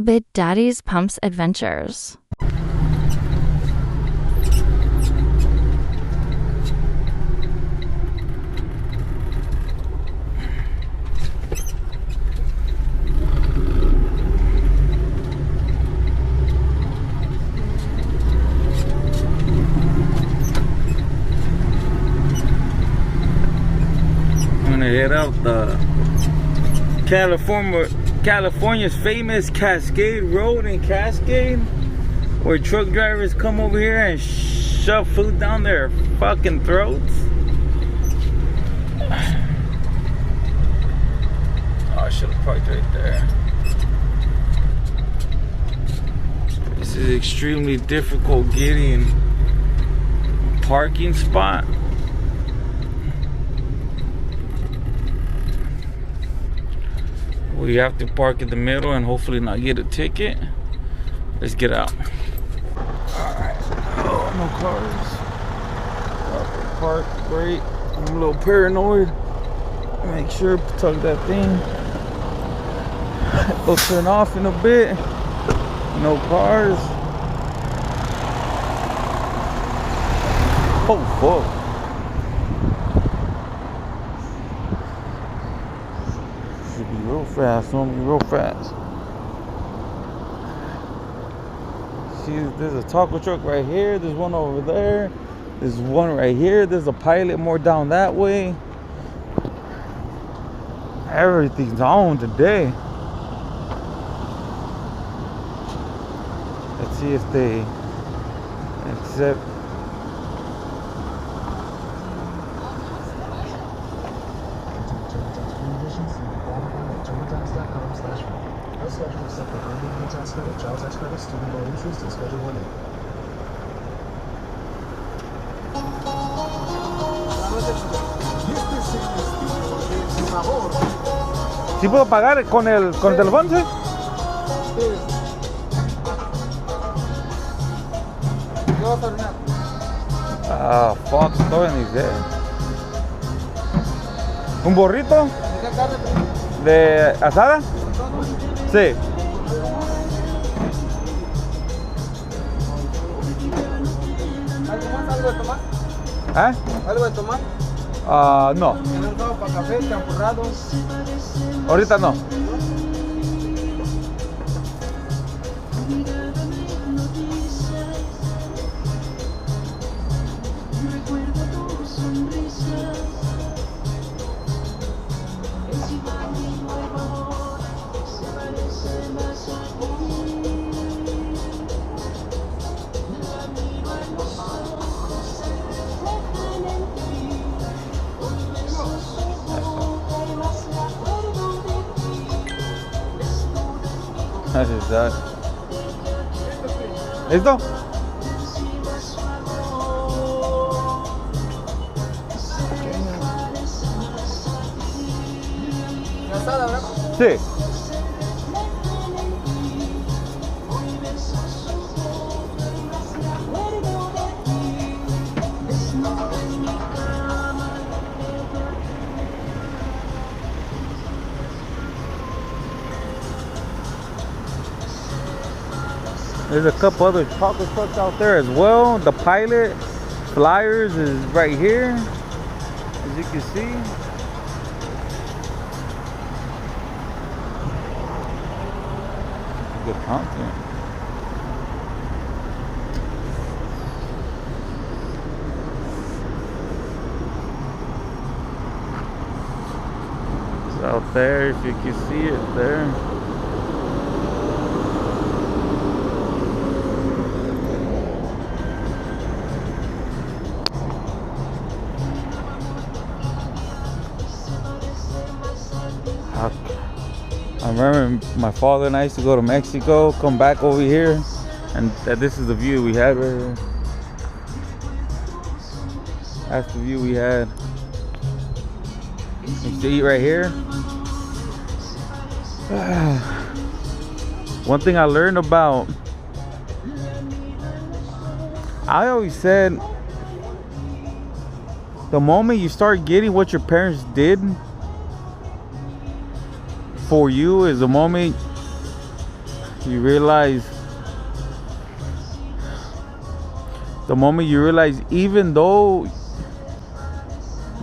Big Daddy's Pumps Adventures. I'm gonna head out the California's famous Cascade Road in Cascade, where truck drivers come over here and shove food down their fucking throats. Oh, I should have parked right there. This is extremely difficult getting a parking spot. We have to park in the middle and hopefully not get a ticket. Let's get out. Alright. Oh, no cars. Park, great. I'm a little paranoid. Make sure to tug that thing. It'll turn off in a bit. No cars. Oh, fuck. Real fast, homie, real fast. See, there's a taco truck right here. There's one over there. There's one right here. There's a pilot more down that way. Everything's on today. Let's see if they accept. ¿Sí puedo pagar con el teléfono? ¿Sí? Ah, fuck, estoy en Isel. ¿Un burrito? ¿De asada? Sí. ¿Algo de tomar? ¿Eh? ¿Algo de tomar? Ah, no. ¿Tiene un cabo para café, champurrado? Ahorita no. That is that. ¿Listo? ¿De asada, verdad? Sí. There's a couple other taco trucks out there as well. The Pilot Flyers is right here, as you can see. Good content. It's out there, if you can see it there. I remember my father and I used to go to Mexico, come back over here, and this is the view we had right here. That's the view we had. You used to eat right here. One thing I learned about, I always said, the moment you start getting what your parents did for you is the moment You realize, the moment you realize, even though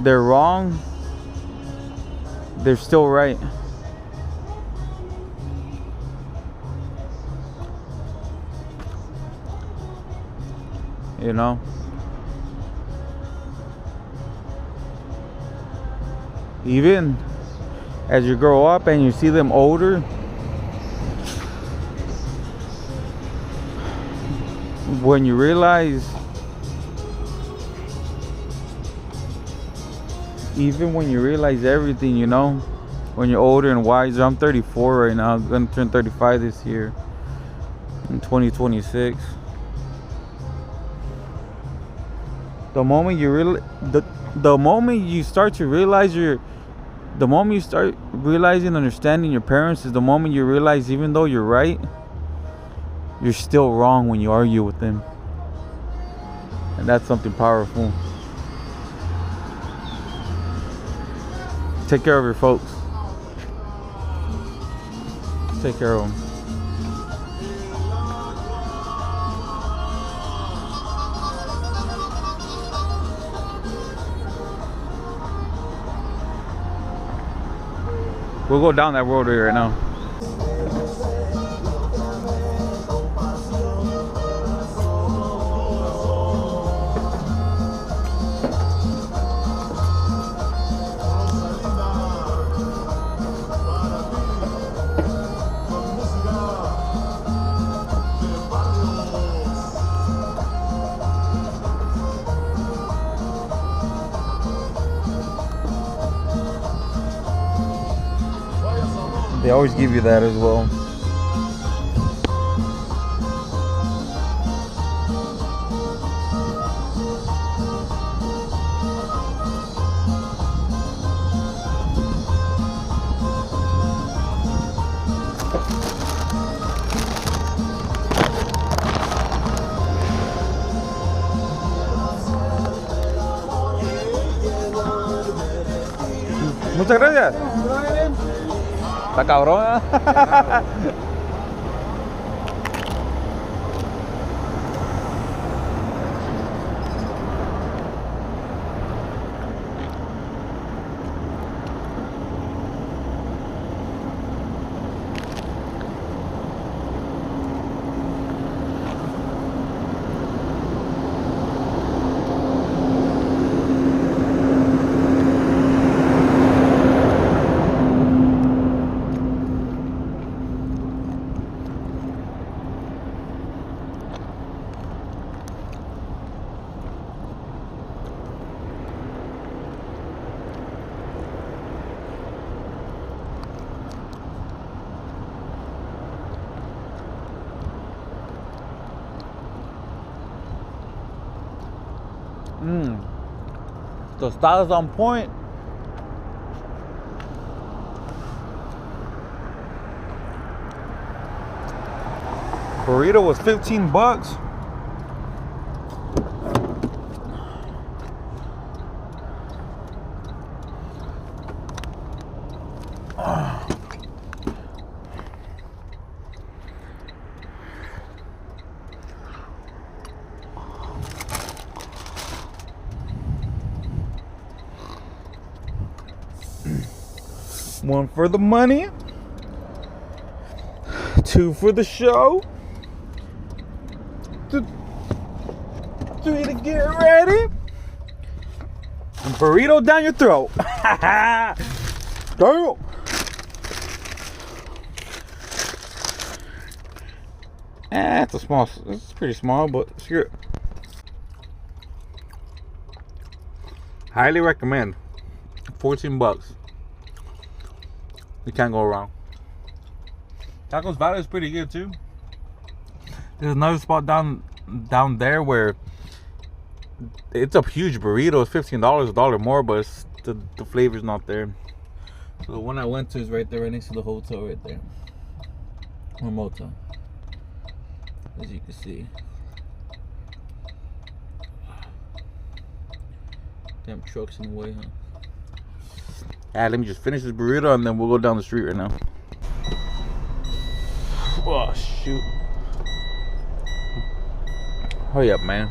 they're wrong, they're still right. You know? Even as you grow up and you see them older, when you realize, even when you realize everything, you know, when you're older and wiser. I'm 34 right now. I'm gonna turn 35 this year in 2026. The moment you the moment you start to realize the moment you start realizing, understanding your parents, is the moment you realize, even though you're right, you're still wrong when you argue with them. And that's something powerful. Take care of your folks. Take care of them. We'll go down that road right now. They always give you that as well. Muchas gracias. Está cabrón, ¿eh? Tostadas on point. Burrito was $15. One for the money, two for the show, three to get ready, and burrito down your throat. Damn. It's pretty small, but screw it. Highly recommend. $14. You can't go wrong. Tacos Valley is pretty good too. There's another spot down there where it's a huge burrito. It's $15, $1 more, but it's, the flavor's not there. So the one I went to is right there, right next to the hotel, right there, or motel, as you can see. Damn trucks in the way, huh? Let me just finish this burrito and then we'll go down the street right now. Oh shoot. Hurry up, man.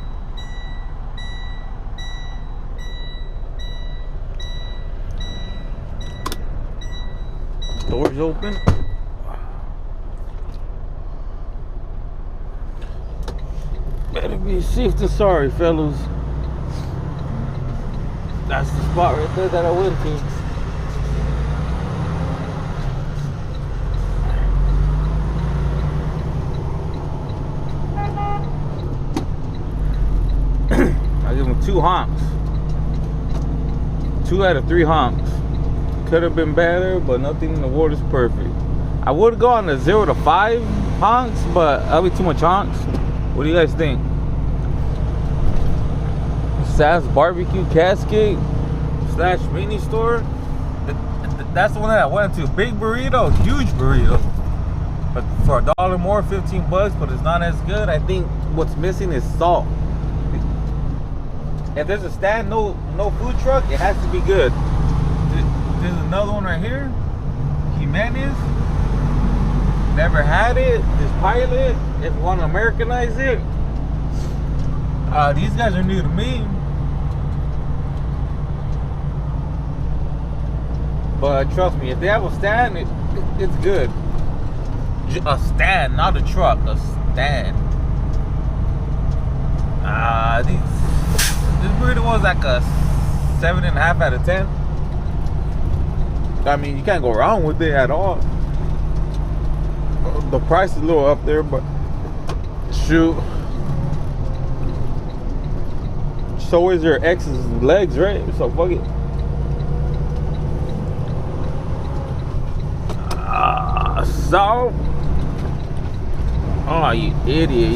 Doors open. Better be safe than sorry, fellas. That's the spot right there that I went to. I give him 2 honks. 2 out of 3 honks. Could have been better, but nothing in the world is perfect. I would go on the 0 to 5 honks, but that'll be too much honks. What do you guys think? Sam's Barbecue Cascade / mini store. That's the one that I went to. Big burrito, huge burrito. But for $1 more, 15 bucks, but it's not as good. I think what's missing is salt. If there's a stand, no food truck, it has to be good. There's another one right here. Jimenez. Never had it. This Pilot. If you want to Americanize it. These guys are new to me. But trust me, if they have a stand, it's good. A stand, not a truck. A stand. This burrito was like a 7.5 out of 10. I mean, you can't go wrong with it at all. The price is a little up there, but shoot. So is your ex's legs, right? So fuck it. So, oh, you idiot.